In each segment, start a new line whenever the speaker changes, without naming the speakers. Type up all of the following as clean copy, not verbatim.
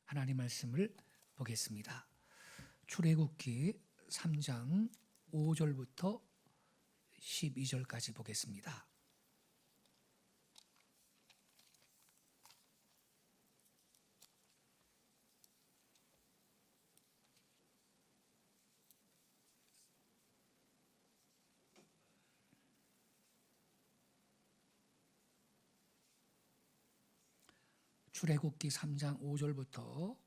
하나님 말씀을 보겠습니다. 출애굽기 3장 5절부터 12절까지 보겠습니다. 출애굽기 3장 5절부터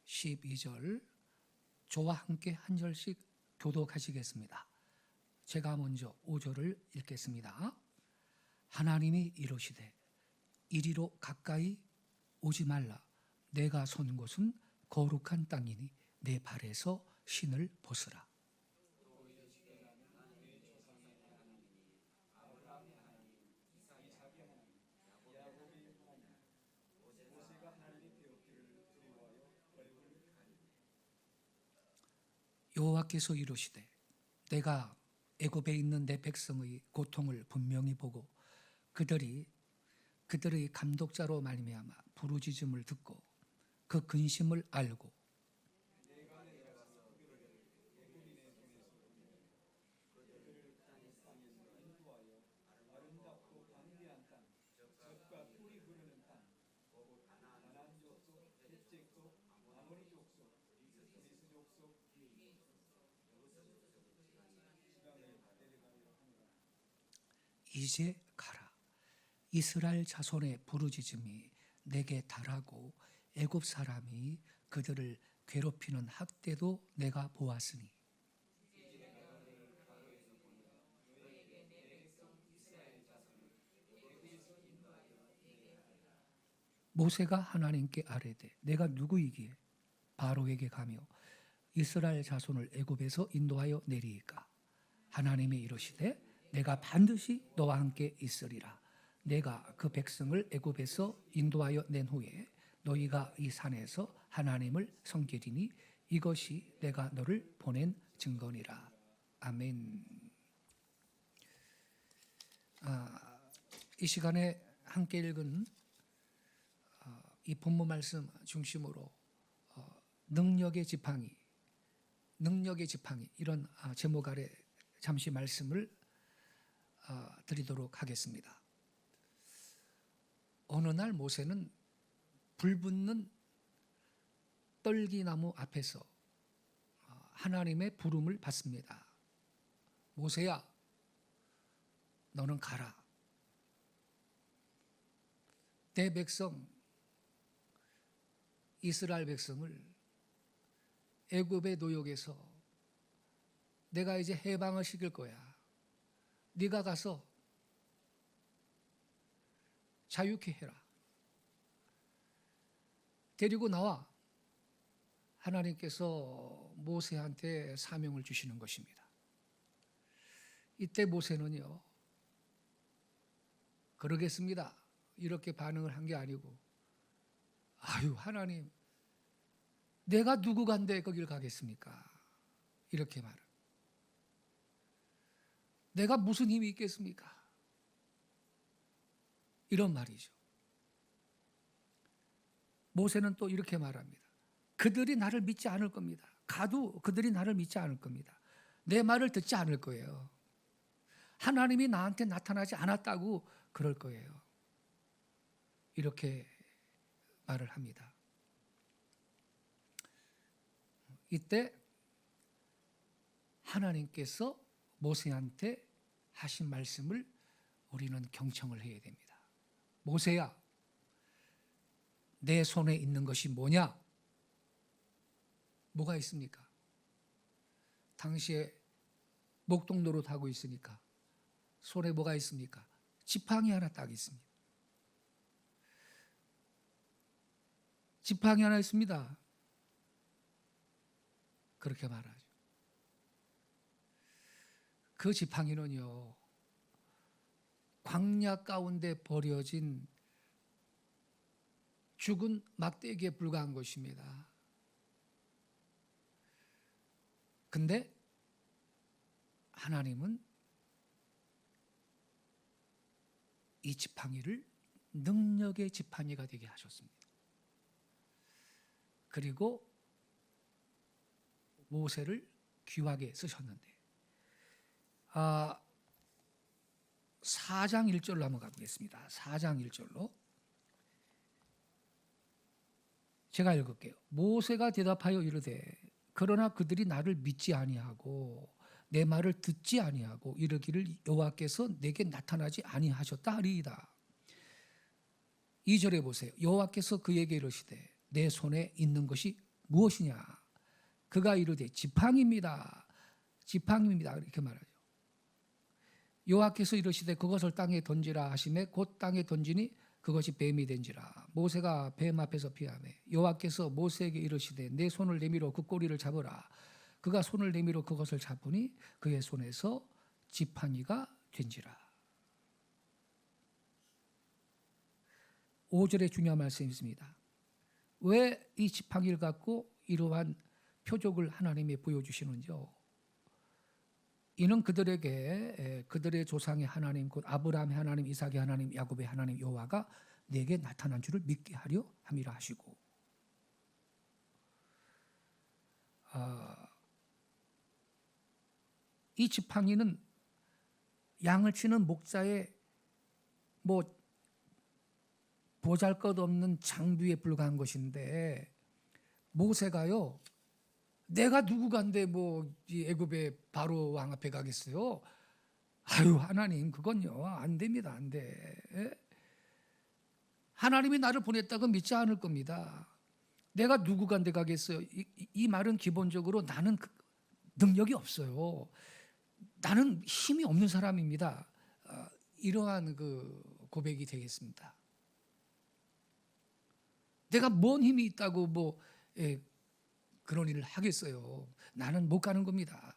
12절 저와 함께 한 절씩 교독하시겠습니다. 제가 먼저 5절을 읽겠습니다. 하나님이 이르시되 이리로 가까이 오지 말라. 내가 선 곳은 거룩한 땅이니 내 발에서 신을 벗으라. 여호와께서 이르시되 내가 애굽에 있는 내 백성의 고통을 분명히 보고 그들의 감독자로 말미암아 부르짖음을 듣고 그 근심을 알고 이제 가라. 이스라엘 자손의 부르짖음이 내게 달하고 애굽 사람이 그들을 괴롭히는 학대도 내가 보았으니 모세가 하나님께 아뢰되 내가 누구이기에 바로에게 가며 이스라엘 자손을 애굽에서 인도하여 내리이까. 하나님이 이르시되 내가 반드시 너와 함께 있으리라. 내가 그 백성을 애굽에서 인도하여 낸 후에 너희가 이 산에서 하나님을 섬기리니 이것이 내가 너를 보낸 증거니라. 아멘. 이 시간에 함께 읽은 이 본문 말씀 중심으로 능력의 지팡이 이런 제목 아래 잠시 말씀을 드리도록 하겠습니다. 어느 날 모세는 불붙는 떨기나무 앞에서 하나님의 부름을 받습니다. 모세야, 너는 가라. 내 백성 이스라엘 백성을 애굽의 노역에서 내가 이제 해방을 시킬 거야. 네가 가서 자유케 해라. 데리고 나와. 하나님께서 모세한테 사명을 주시는 것입니다. 이때 모세는요, 그러겠습니다. 이렇게 반응을 한 게 아니고, 아유, 하나님, 내가 누구 간데 거길 가겠습니까? 이렇게 말을. 내가 무슨 힘이 있겠습니까? 이런 말이죠. 모세는 또 이렇게 말합니다. 그들이 나를 믿지 않을 겁니다. 가도 그들이 나를 믿지 않을 겁니다. 내 말을 듣지 않을 거예요. 하나님이 나한테 나타나지 않았다고 그럴 거예요. 이렇게 말을 합니다. 이때 하나님께서 모세한테 하신 말씀을 우리는 경청을 해야 됩니다. 모세야, 내 손에 있는 것이 뭐냐? 뭐가 있습니까? 당시에 목동 노릇하고 있으니까 손에 뭐가 있습니까? 지팡이 하나 딱 있습니다. 지팡이 하나 있습니다. 그렇게 말하죠. 그 지팡이는요, 광야 가운데 버려진 죽은 막대기에 불과한 것입니다. 근데 하나님은 이 지팡이를 능력의 지팡이가 되게 하셨습니다. 그리고 모세를 귀하게 쓰셨는데 4장 1절로 한번 가보겠습니다. 4장 1절로 제가 읽을게요. 모세가 대답하여 이르되 그러나 그들이 나를 믿지 아니하고 내 말을 듣지 아니하고 이르기를 여호와께서 내게 나타나지 아니하셨다 하리이다. 2절에 보세요. 여호와께서 그에게 이르시되 내 손에 있는 것이 무엇이냐? 그가 이르되 지팡이입니다. 지팡이입니다. 이렇게 말하죠. 여호와께서 이르시되 그것을 땅에 던지라 하시매 곧 땅에 던지니 그것이 뱀이 된지라. 모세가 뱀 앞에서 피하매 여호와께서 모세에게 이르시되 내 손을 내밀어 그 꼬리를 잡으라. 그가 손을 내밀어 그것을 잡으니 그의 손에서 지팡이가 된지라. 5절에 중요한 말씀이 있습니다. 왜 이 지팡이를 갖고 이러한 표적을 하나님이 보여주시는지요? 이는 그들에게 그들의 조상의 하나님 곧 아브라함의 하나님, 이삭의 하나님, 야곱의 하나님 여호와가 내게 나타난 줄을 믿게 하려 함이라 하시고, 이 지팡이는 양을 치는 목자의 보잘것없는 장비에 불과한 것인데, 모세가요, 내가 누구간데 이 애굽의 바로 왕 앞에 가겠어요? 아유, 하나님, 그건요 안 됩니다. 안 돼. 하나님이 나를 보냈다고 믿지 않을 겁니다. 내가 누구간데 가겠어요? 이 말은 기본적으로 나는 능력이 없어요. 나는 힘이 없는 사람입니다. 이러한 고백이 되겠습니다. 내가 뭔 힘이 있다고 그런 일을 하겠어요. 나는 못 가는 겁니다.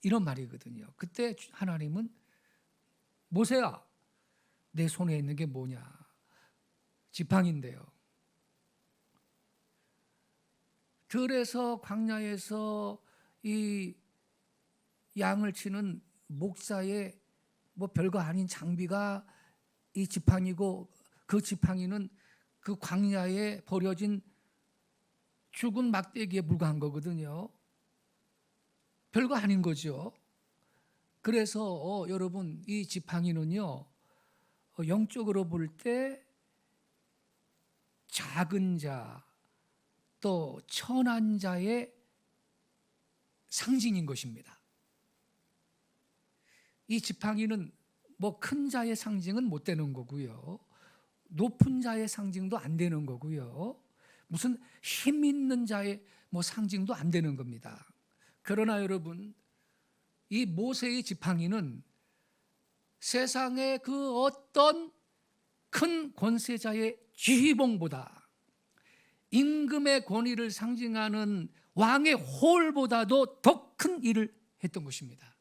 이런 말이거든요. 그때 하나님은 모세야, 내 손에 있는 게 뭐냐? 지팡인데요. 들에서 광야에서 이 양을 치는 목사의 별거 아닌 장비가 이 지팡이고, 그 지팡이는 그 광야에 버려진 죽은 막대기에 불과한 거거든요. 별거 아닌 거죠. 그래서 여러분, 이 지팡이는요, 영적으로 볼 때 작은 자, 또 천한 자의 상징인 것입니다. 이 지팡이는 큰 자의 상징은 못 되는 거고요. 높은 자의 상징도 안 되는 거고요. 무슨 힘 있는 자의 상징도 안 되는 겁니다. 그러나 여러분, 이 모세의 지팡이는 세상의 그 어떤 큰 권세자의 지휘봉보다, 임금의 권위를 상징하는 왕의 홀보다도 더 큰 일을 했던 것입니다.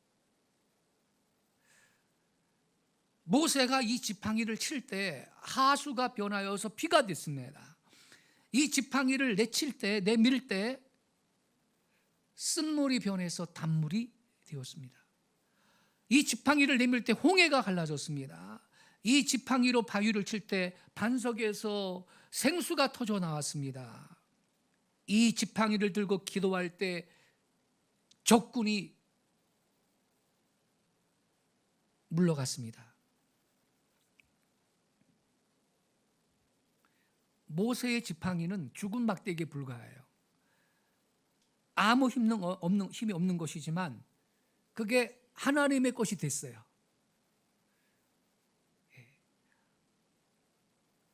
모세가 이 지팡이를 칠 때 하수가 변하여서 비가 됐습니다. 이 지팡이를 내밀 때 쓴물이 변해서 단물이 되었습니다. 이 지팡이를 내밀 때 홍해가 갈라졌습니다. 이 지팡이로 바위를 칠 때 반석에서 생수가 터져 나왔습니다. 이 지팡이를 들고 기도할 때 적군이 물러갔습니다. 모세의 지팡이는 죽은 막대기에 불과해요. 아무 힘이 없는 것이지만 그게 하나님의 것이 됐어요.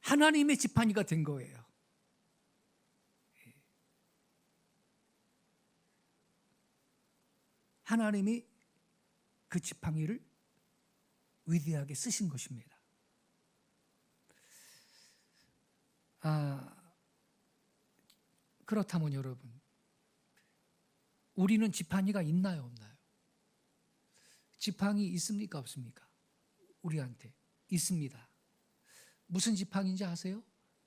하나님의 지팡이가 된 거예요. 하나님이 그 지팡이를 위대하게 쓰신 것입니다. 그렇다면 여러분, 우리는 지팡이가 있나요, 없나요? 지팡이 있습니까, 없습니까? 우리한테 있습니다. 무슨 지팡이인지 아세요?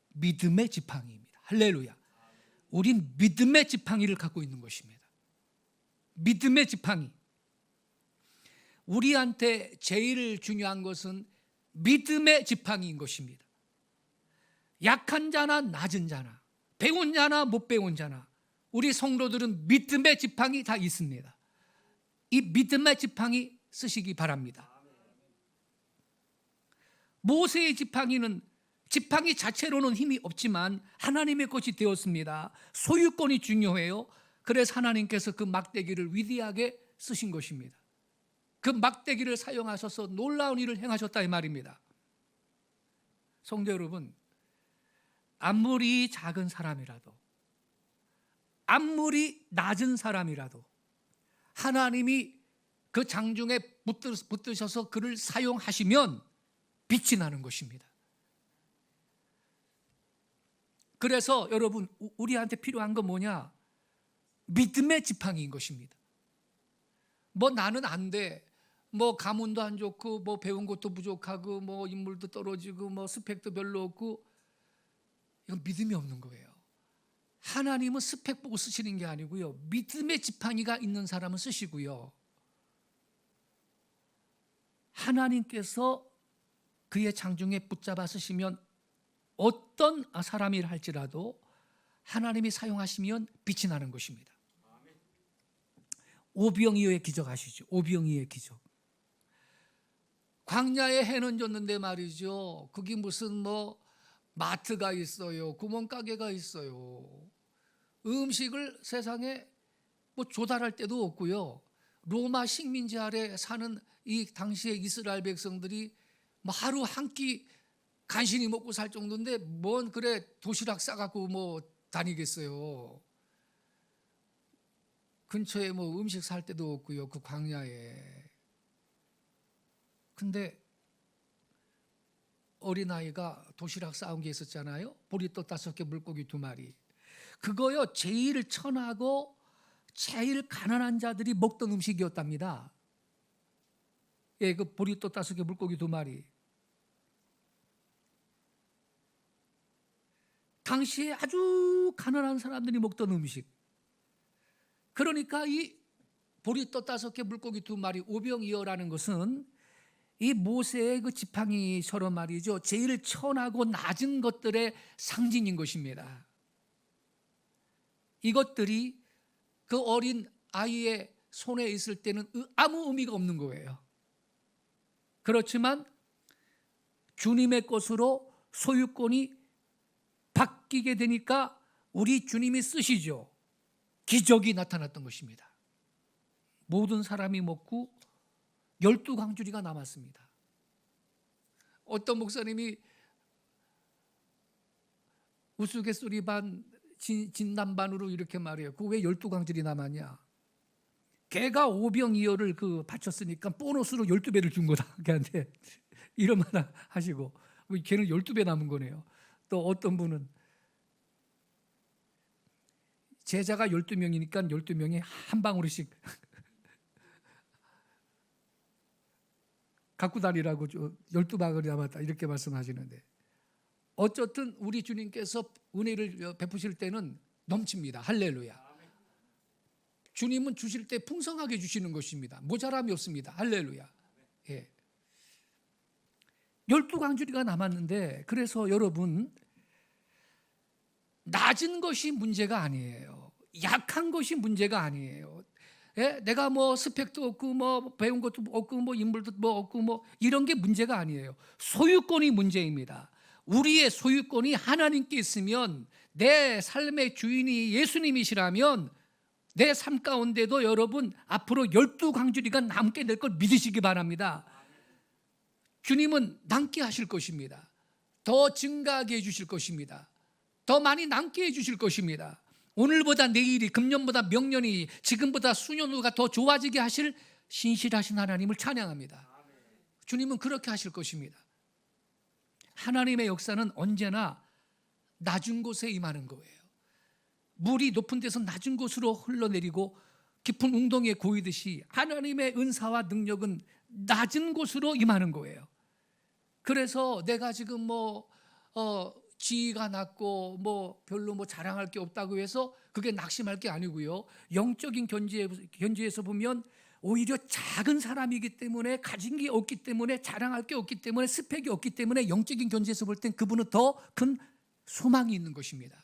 믿음의 지팡이입니다. 할렐루야. 우린 믿음의 지팡이를 갖고 있는 것입니다. 믿음의 지팡이. 우리한테 제일 중요한 것은 믿음의 지팡이인 것입니다. 약한 자나 낮은 자나 배운 자나 못 배운 자나 우리 성도들은 믿음의 지팡이 다 있습니다. 이 믿음의 지팡이 쓰시기 바랍니다. 모세의 지팡이는 지팡이 자체로는 힘이 없지만 하나님의 것이 되었습니다. 소유권이 중요해요. 그래서 하나님께서 그 막대기를 위대하게 쓰신 것입니다. 그 막대기를 사용하셔서 놀라운 일을 행하셨다 이 말입니다. 성도 여러분, 아무리 작은 사람이라도 아무리 낮은 사람이라도 하나님이 그 장중에 붙드셔서 그를 사용하시면 빛이 나는 것입니다. 그래서 여러분, 우리한테 필요한 건 뭐냐? 믿음의 지팡이인 것입니다. 뭐 나는 안 돼, 뭐 가문도 안 좋고 뭐 배운 것도 부족하고 뭐 인물도 떨어지고 뭐 스펙도 별로 없고, 이건 믿음이 없는 거예요. 하나님은 스펙 보고 쓰시는 게 아니고요, 믿음의 지팡이가 있는 사람은 쓰시고요, 하나님께서 그의 장중에 붙잡아 쓰시면 어떤 사람이라 할지라도 하나님이 사용하시면 빛이 나는 것입니다. 오병이어의 기적 아시죠? 오병이어의 기적. 광야에 해는 졌는데 말이죠, 거기 무슨 뭐 마트가 있어요, 구멍가게가 있어요. 음식을 세상에 뭐 조달할 데도 없고요. 로마 식민지 아래 사는 이 당시의 이스라엘 백성들이 뭐 하루 한 끼 간신히 먹고 살 정도인데 뭔 그래 도시락 싸갖고 뭐 다니겠어요. 근처에 뭐 음식 살 데도 없고요, 그 광야에. 근데 어린아이가 도시락 싸운 게 있었잖아요. 보리떡 5개, 물고기 2마리. 그거요, 제일 천하고 제일 가난한 자들이 먹던 음식이었답니다. 예, 그 보리떡 5개, 물고기 2마리. 당시에 아주 가난한 사람들이 먹던 음식. 그러니까 이 보리떡 5개, 물고기 2마리, 오병이어라는 것은 이 모세의 그 지팡이처럼 말이죠, 제일 천하고 낮은 것들의 상징인 것입니다. 이것들이 그 어린 아이의 손에 있을 때는 아무 의미가 없는 거예요. 그렇지만 주님의 것으로 소유권이 바뀌게 되니까 우리 주님이 쓰시죠. 기적이 나타났던 것입니다. 모든 사람이 먹고 12광주리가 남았습니다. 어떤 목사님이 우스갯소리 반 진담 반으로 이렇게 말해요. 그 왜 12광주리 남았냐? 걔가 오병이어를 그 바쳤으니까 보너스로 12배를 준 거다 걔한테. 이런 말 하시고, 걔는 12배 남은 거네요. 또 어떤 분은 제자가 12명이니까 12명이 한 방울씩 갖고 다니라고 12방울이 남았다 이렇게 말씀하시는데, 어쨌든 우리 주님께서 은혜를 베푸실 때는 넘칩니다. 할렐루야. 주님은 주실 때 풍성하게 주시는 것입니다. 모자람이 없습니다. 할렐루야. 예. 12광주리가 남았는데, 그래서 여러분, 낮은 것이 문제가 아니에요. 약한 것이 문제가 아니에요. 예? 내가 뭐 스펙도 없고 뭐 배운 것도 없고 뭐 인물도 뭐 없고 뭐 이런 게 문제가 아니에요. 소유권이 문제입니다. 우리의 소유권이 하나님께 있으면, 내 삶의 주인이 예수님이시라면 내 삶 가운데도 여러분 앞으로 12광주리가 남게 될 걸 믿으시기 바랍니다. 주님은 남게 하실 것입니다. 더 증가하게 해주실 것입니다. 더 많이 남게 해주실 것입니다. 오늘보다 내일이, 금년보다 명년이, 지금보다 수년 후가 더 좋아지게 하실 신실하신 하나님을 찬양합니다. 주님은 그렇게 하실 것입니다. 하나님의 역사는 언제나 낮은 곳에 임하는 거예요. 물이 높은 데서 낮은 곳으로 흘러내리고 깊은 웅덩이에 고이듯이 하나님의 은사와 능력은 낮은 곳으로 임하는 거예요. 그래서 내가 지금 지위가 낮고 뭐 별로 뭐 자랑할 게 없다고 해서 그게 낙심할 게 아니고요. 영적인 견지에서 보면 오히려 작은 사람이기 때문에 가진 게 없기 때문에 자랑할 게 없기 때문에 스펙이 없기 때문에 영적인 견지에서 볼 땐 그분은 더 큰 소망이 있는 것입니다.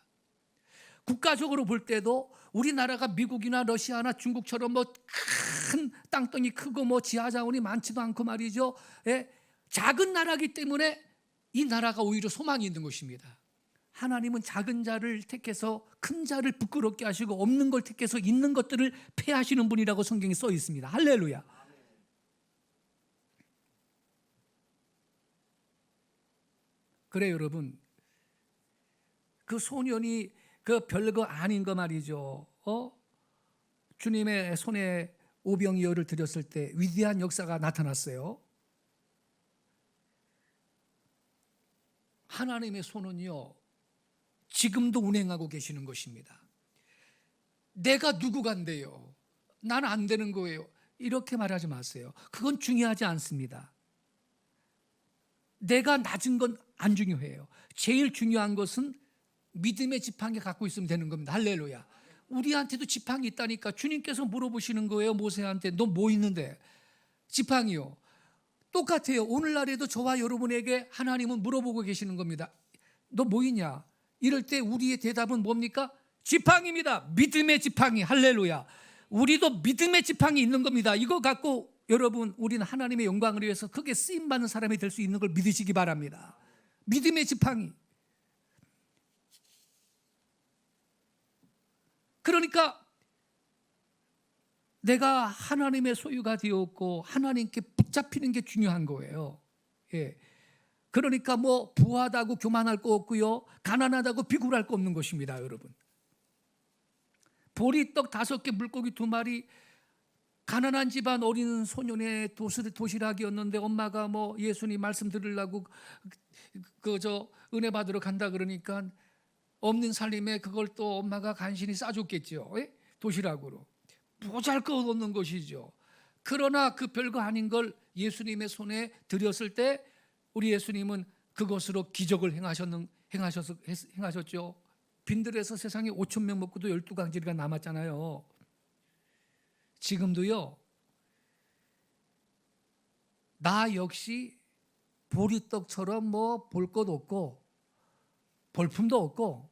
국가적으로 볼 때도 우리나라가 미국이나 러시아나 중국처럼 뭐 큰 땅덩이 크고 뭐 지하 자원이 많지도 않고 말이죠. 예? 작은 나라이기 때문에 이 나라가 오히려 소망이 있는 것입니다. 하나님은 작은 자를 택해서 큰 자를 부끄럽게 하시고 없는 걸 택해서 있는 것들을 폐하시는 분이라고 성경에 써 있습니다. 할렐루야. 그래 여러분, 그 소년이 그 별거 아닌 거 말이죠. 주님의 손에 오병이어를 드렸을 때 위대한 역사가 나타났어요. 하나님의 손은요 지금도 운행하고 계시는 것입니다. 내가 누구간데요? 난 안 되는 거예요. 이렇게 말하지 마세요. 그건 중요하지 않습니다. 내가 낮은 건 안 중요해요. 제일 중요한 것은 믿음의 지팡이 갖고 있으면 되는 겁니다. 할렐루야. 우리한테도 지팡이 있다니까. 주님께서 물어보시는 거예요. 모세한테 너 뭐 있는데? 지팡이요. 똑같아요. 오늘날에도 저와 여러분에게 하나님은 물어보고 계시는 겁니다. 너 뭐 있냐? 이럴 때 우리의 대답은 뭡니까? 지팡이입니다. 믿음의 지팡이. 할렐루야. 우리도 믿음의 지팡이 있는 겁니다. 이거 갖고 여러분 우리는 하나님의 영광을 위해서 크게 쓰임받는 사람이 될 수 있는 걸 믿으시기 바랍니다. 믿음의 지팡이. 그러니까 내가 하나님의 소유가 되었고 하나님께 붙잡히는 게 중요한 거예요. 예. 그러니까 뭐 부하다고 교만할 거 없고요, 가난하다고 비굴할 거 없는 것입니다, 여러분. 보리떡 5개, 물고기 2마리, 가난한 집안 어린 소년의 도시락이었는데 엄마가 뭐 예수님 말씀 들으려고 은혜 받으러 간다 그러니까 없는 살림에 그걸 또 엄마가 간신히 싸줬겠죠. 예? 도시락으로. 보잘것없는 것이죠. 그러나 그 별거 아닌 걸 예수님의 손에 드렸을 때 우리 예수님은 그것으로 기적을 행하셨죠. 빈들에서 세상에 5천 명 먹고도 12강지리가 남았잖아요. 지금도요. 나 역시 보리떡처럼 뭐 볼 것 없고 볼품도 없고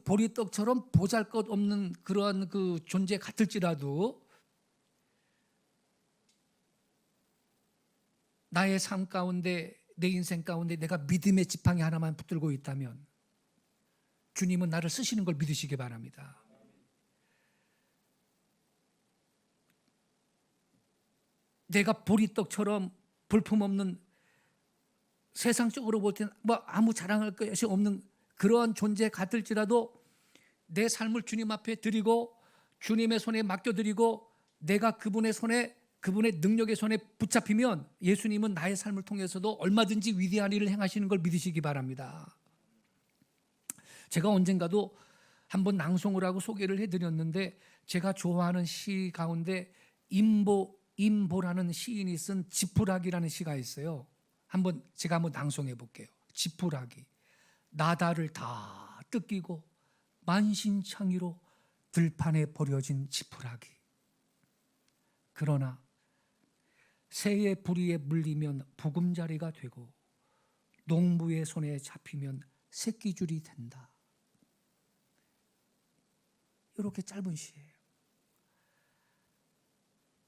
보리떡처럼 보잘것없는 그러한 그 존재 같을지라도 나의 삶 가운데 내 인생 가운데 내가 믿음의 지팡이 하나만 붙들고 있다면 주님은 나를 쓰시는 걸 믿으시기 바랍니다. 내가 보리떡처럼 볼품없는, 세상적으로 볼 때는 뭐 아무 자랑할 것이 없는 그러한 존재 같을지라도 내 삶을 주님 앞에 드리고 주님의 손에 맡겨드리고 내가 그분의 손에, 그분의 능력의 손에 붙잡히면 예수님은 나의 삶을 통해서도 얼마든지 위대한 일을 행하시는 걸 믿으시기 바랍니다. 제가 언젠가도 한번 낭송을 하고 소개를 해드렸는데 제가 좋아하는 시 가운데 임보라는 시인이 쓴 지푸라기라는 시가 있어요. 제가 한번 낭송해 볼게요. 지푸라기. 나다를 다 뜯기고 만신창이로 들판에 버려진 지푸라기. 그러나 새의 부리에 물리면 보금자리가 되고 농부의 손에 잡히면 새끼줄이 된다. 이렇게 짧은 시예요.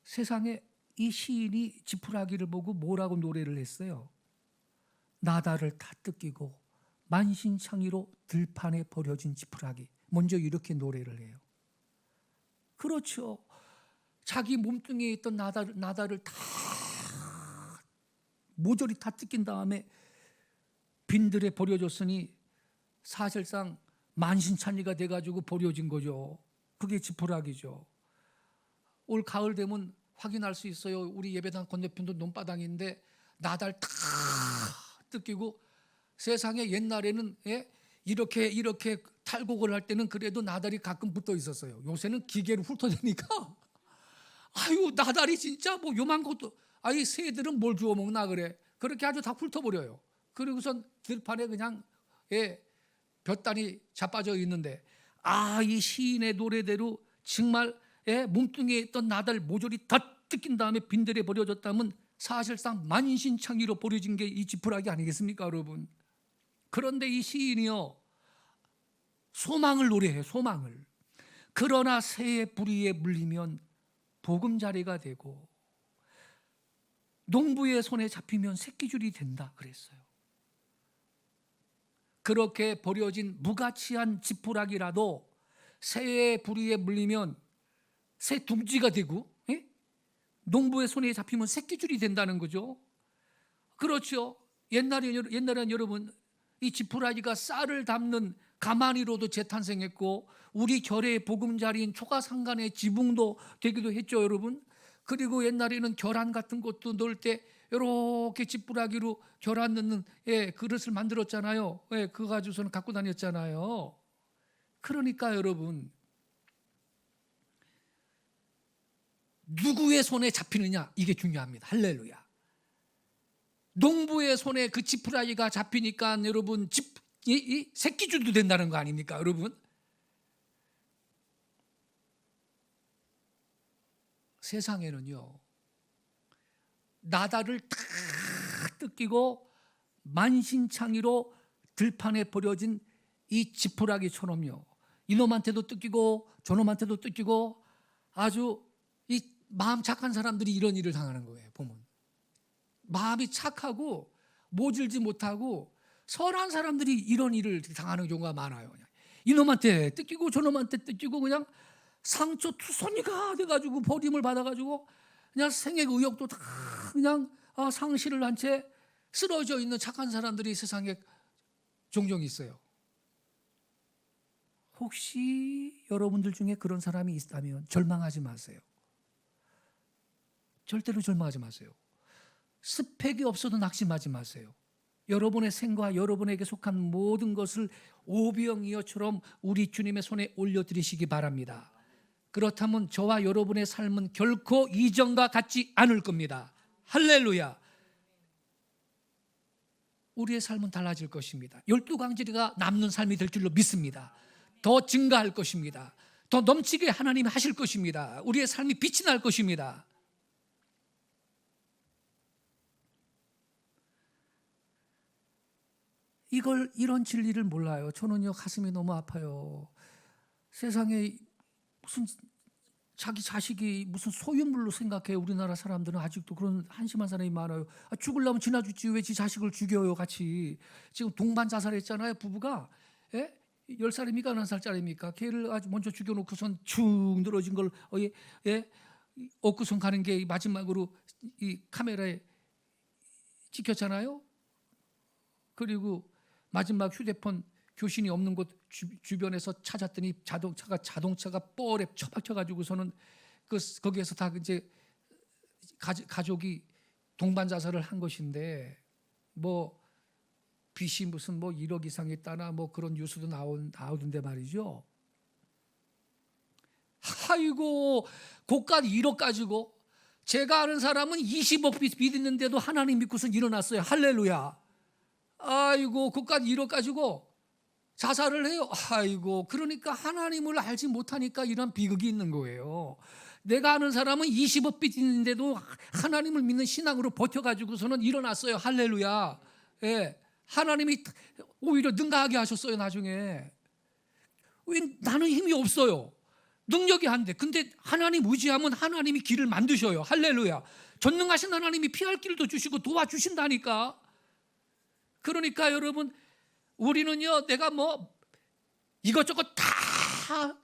세상에 이 시인이 지푸라기를 보고 뭐라고 노래를 했어요? 나다를 다 뜯기고 만신창이로 들판에 버려진 지푸라기. 먼저 이렇게 노래를 해요. 그렇죠. 자기 몸뚱이에 있던 나다를 다 모조리 다 뜯긴 다음에 빈들에 버려졌으니 사실상 만신창이가 돼가지고 버려진 거죠. 그게 지푸라기죠. 올 가을 되면 확인할 수 있어요. 우리 예배당 건너편도 논바닥인데 나달 다 뜯기고, 세상에 옛날에는 이렇게 탈곡을 할 때는 그래도 나달이 가끔 붙어 있었어요. 요새는 기계로 훑어내니까 아유 나달이 진짜 뭐 요만 것도, 아이 새들은 뭘 주워 먹나 그래. 그렇게 아주 다 훑어버려요. 그리고선 들판에 그냥 볕단이 자빠져 있는데, 이 시인의 노래대로 정말 몸뚱이에 있던 나달 모조리 다 뜯긴 다음에 빈들에 버려졌다면 사실상 만신창이로 버려진 게 이 지푸라기 아니겠습니까, 여러분? 그런데 이 시인이요, 소망을 노래해요. 소망을. 그러나 새의 부리에 물리면 보금자리가 되고 농부의 손에 잡히면 새끼줄이 된다 그랬어요. 그렇게 버려진 무가치한 지푸라기라도 새의 부리에 물리면 새 둥지가 되고, 농부의 손에 잡히면 새끼줄이 된다는 거죠. 그렇죠. 옛날에는 여러분, 이 지푸라기가 쌀을 담는 가마니로도 재탄생했고, 우리 결의 보금자리인 초가상간의 지붕도 되기도 했죠, 여러분. 그리고 옛날에는 계란 같은 것도 넣을 때 이렇게 지푸라기로 계란 넣는 그릇을 만들었잖아요. 그거 가지고서는 갖고 다녔잖아요. 그러니까 여러분, 누구의 손에 잡히느냐, 이게 중요합니다. 할렐루야. 농부의 손에 그 지푸라기가 잡히니까 여러분 이 새끼줄도 된다는 거 아닙니까, 여러분? 세상에는요, 나달을 다 뜯기고 만신창이로 들판에 버려진 이 지푸라기처럼요, 이놈한테도 뜯기고 저놈한테도 뜯기고 아주 이 마음 착한 사람들이 이런 일을 당하는 거예요. 보면 마음이 착하고 모질지 못하고 선한 사람들이 이런 일을 당하는 경우가 많아요. 그냥 이놈한테 뜯기고 저놈한테 뜯기고 그냥 상처투성이가 돼가지고 버림을 받아가지고 그냥 생의 의욕도 다 그냥 상실을 한 채 쓰러져 있는 착한 사람들이 세상에 종종 있어요. 혹시 여러분들 중에 그런 사람이 있다면 절망하지 마세요. 절대로 절망하지 마세요. 스펙이 없어도 낙심하지 마세요. 여러분의 생과 여러분에게 속한 모든 것을 오병이어처럼 우리 주님의 손에 올려드리시기 바랍니다. 그렇다면 저와 여러분의 삶은 결코 이전과 같지 않을 겁니다. 할렐루야. 우리의 삶은 달라질 것입니다. 12강지리가 남는 삶이 될 줄로 믿습니다. 더 증가할 것입니다. 더 넘치게 하나님이 하실 것입니다. 우리의 삶이 빛이 날 것입니다. 이런 진리를 몰라요. 저는요, 가슴이 너무 아파요. 세상에 무슨 자기 자식이 무슨 소유물로 생각해. 우리나라 사람들은 아직도 그런 한심한 사람이 많아요. 죽으려면 지나 죽지 왜 지 자식을 죽여요, 같이. 지금 동반 자살했잖아요, 부부가. 10살입니까? 11살짜리입니까? 걔를 아주 먼저 죽여놓고선 축 늘어진 걸 얻고선 가는 게 마지막으로 이 카메라에 찍혔잖아요. 그리고 마지막 휴대폰 교신이 없는 곳 주변에서 찾았더니 자동차가 뻘에 처박혀가지고서는 거기에서 다 이제 가족이 동반 자살을 한 것인데, 뭐 빚이 무슨 뭐 1억 이상 있다나 뭐 그런 뉴스도 나오던데 말이죠. 아이고, 고가 1억 가지고, 제가 아는 사람은 20억 빚 있는데도 하나님 믿고서 일어났어요. 할렐루야. 아이고, 그까지 1억 가지고 자살을 해요. 아이고, 그러니까 하나님을 알지 못하니까 이런 비극이 있는 거예요. 내가 아는 사람은 20억 빚 있는데도 하나님을 믿는 신앙으로 버텨가지고서는 일어났어요. 할렐루야. 하나님이 오히려 능가하게 하셨어요, 나중에. 왜 나는 힘이 없어요. 능력이 안 돼. 근데 하나님 의지하면 하나님이 길을 만드셔요. 할렐루야. 전능하신 하나님이 피할 길도 주시고 도와주신다니까. 그러니까 여러분, 우리는요, 내가 뭐 이것저것 다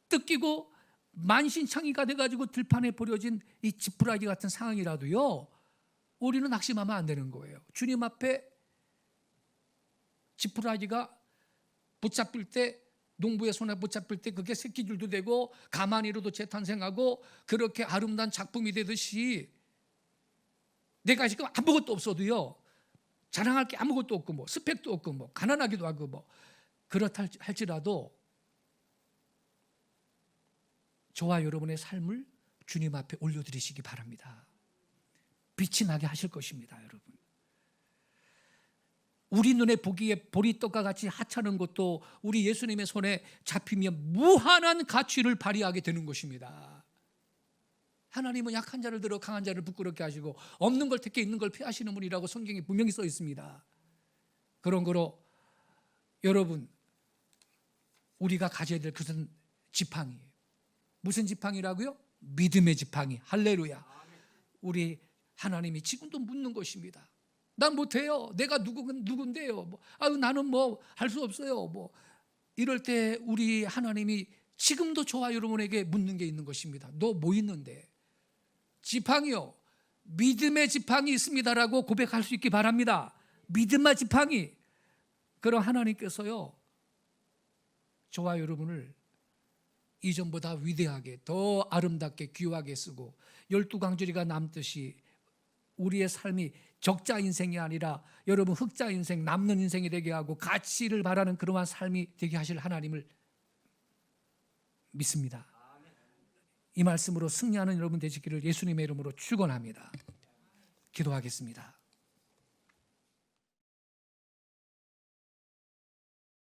뜯기고 만신창이가 돼가지고 들판에 버려진 이 지푸라기 같은 상황이라도요, 우리는 낙심하면 안 되는 거예요. 주님 앞에 지푸라기가 붙잡힐 때, 농부의 손에 붙잡힐 때 그게 새끼줄도 되고 가마니로도 재탄생하고 그렇게 아름다운 작품이 되듯이, 내가 지금 아무것도 없어도요, 자랑할 게 아무것도 없고 뭐 스펙도 없고 뭐 가난하기도 하고 뭐 그렇다 할지라도 저와 여러분의 삶을 주님 앞에 올려드리시기 바랍니다. 빛이 나게 하실 것입니다, 여러분. 우리 눈에 보기에 보리떡과 같이 하찮은 것도 우리 예수님의 손에 잡히면 무한한 가치를 발휘하게 되는 것입니다. 하나님은 약한 자를 들어 강한 자를 부끄럽게 하시고 없는 걸 택해 있는 걸 피하시는 분이라고 성경에 분명히 써 있습니다. 그런 거로 여러분, 우리가 가져야 될 그것은 지팡이에요. 무슨 지팡이라고요? 믿음의 지팡이. 할렐루야. 우리 하나님이 지금도 묻는 것입니다. 난 못해요. 내가 누군데요? 나는 할 수 없어요. 이럴 때 우리 하나님이 지금도 저와 여러분에게 묻는 게 있는 것입니다. 너 뭐 있는데? 지팡이요. 믿음의 지팡이 있습니다라고 고백할 수 있기 바랍니다. 믿음의 지팡이. 그럼 하나님께서요, 저와 여러분을 이전보다 위대하게 더 아름답게 귀하게 쓰고 12강조리가 남듯이 우리의 삶이 적자 인생이 아니라 여러분 흑자 인생, 남는 인생이 되게 하고 가치를 바라는 그러한 삶이 되게 하실 하나님을 믿습니다. 이 말씀으로 승리하는 여러분 되시기를 예수님의 이름으로 축원합니다. 기도하겠습니다.